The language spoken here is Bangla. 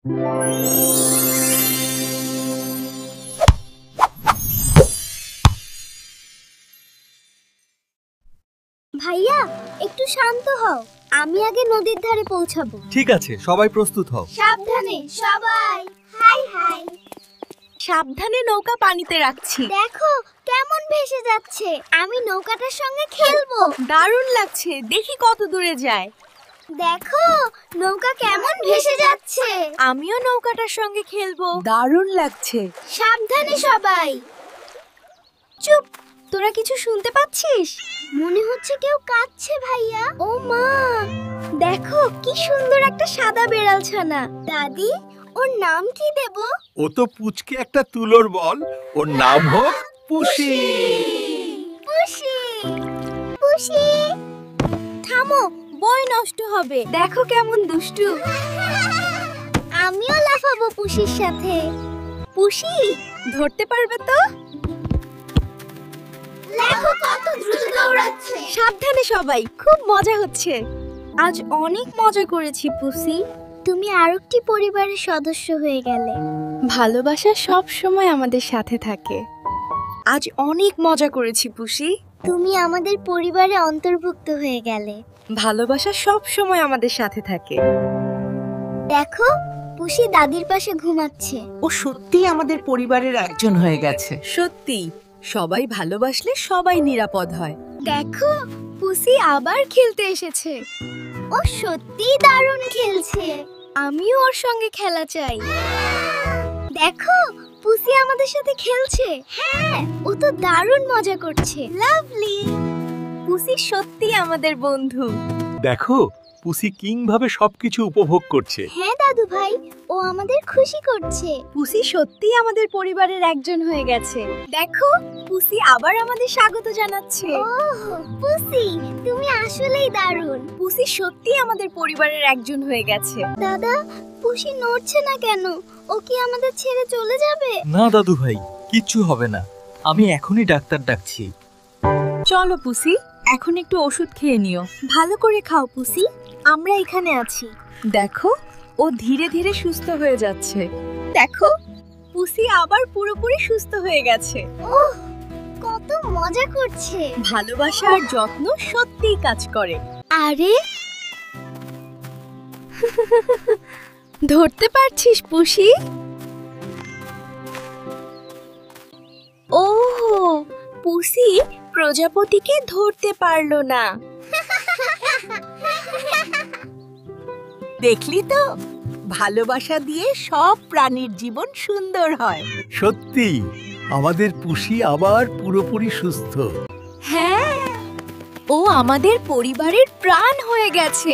ভাইয়া একটু শান্ত হও, আমি আগে নদীর ধারে পৌঁছাবো। ঠিক আছে, সবাই প্রস্তুত হও। সাবধানে সবাই। High high. সাবধানে নৌকা পানিতে রাখছি। দেখো কেমন ভেসে যাচ্ছে, আমি নৌকাটার সঙ্গে খেলবো। দারুণ লাগছে, দেখি কত দূরে যায়। দেখো নৌকা কেমন ভেসে যাচ্ছে। আমিও নৌকাটার সঙ্গে খেলবো। দারুণ লাগছে। সাবধানে সবাই। চুপ, তোরা কিছু শুনতে পাচ্ছিস? মনে হচ্ছে কেউ কাঁদছে ভাইয়া। ও মা, দেখো কি সুন্দর একটা সাদা বেড়াল ছানা। দাদি, ওর নাম কি দেব? ও তো পুচকে একটা তুলোর বল, ওর নাম হোক পুষি। পুষি পুষি। থামো, বই নষ্ট হবে। দেখো কেমন দুষ্টু। আমিও লাফাবো পুষির সাথে। পুষি, ধরতে পারবে তো? দেখো কত দ্রুত দৌড়াচ্ছে। সাবধানে সবাই, খুব মজা হচ্ছে। আজ অনেক মজা করেছি পুষি। তুমি আরেকটি পরিবারের সদস্য হয়ে গেলে। ভালোবাসা সব সময় আমাদের সাথে থাকে। আজ অনেক মজা করেছি পুষি। তুমি আমাদের পরিবারে অন্তর্ভুক্ত হয়ে গেলে। ভালোবাসা সব সময় আমাদের সাথে থাকে। দেখো পুষি দাদির পাশে ঘুমাচ্ছে। ও সত্যিই আমাদের পরিবারের একজন হয়ে গেছে। সত্যি, সবাই ভালোবাসলে সবাই নিরাপদ হয়। দেখো পুষি আবার খেলতে এসেছে। ও সত্যিই দারুণ খেলছে। আমিও ওর সঙ্গে খেলা চাই। দেখো পুষি আমাদের সাথে খেলছে। হ্যাঁ, ও তো দারুণ মজা করছে। লাভলি। পুষি সত্যি আমাদের বন্ধু। দেখো পুষি কিংভাবে সবকিছু উপভোগ করছে। হ্যাঁ দাদু ভাই, ও আমাদের খুশি করছে। পুষি সত্যি আমাদের পরিবারের একজন হয়ে গেছে। দেখো পুষি আবার আমাদের স্বাগত জানাচ্ছে। ওহ পুষি, তুমি আসলেই দারুণ। পুষি সত্যি আমাদের পরিবারের একজন হয়ে গেছে। দাদা, পুষি নড়ছে না কেন? ও কি আমাদের ছেড়ে চলে যাবে? না দাদু ভাই, কিচ্ছু হবে না, আমি এখনই ডাক্তার ডাকছি। চলো পুষি, এখন একটু ওষুধ খেয়ে নিও। ভালো করে খাও পুষি, আমরা এখানে আছি। দেখো ও ধীরে ধীরে সুস্থ হয়ে যাচ্ছে। দেখো পুষি আবার পুরোপুরি সুস্থ হয়ে গেছে। ওহ, কত মজা করছে। ভালোবাসা আর যত্ন সত্যিই কাজ করে। আরে ধরতে পারছিস পুষি? ও, পুষি প্রজাপতিকে ধরতে পারলো না। দেখলি তো, ভালোবাসা দিয়ে সব প্রাণীর জীবন সুন্দর হয়। সত্যি আমাদের পুষি আবার পুরোপুরি সুস্থ। হ্যাঁ, ও আমাদের পরিবারের প্রাণ হয়ে গেছে।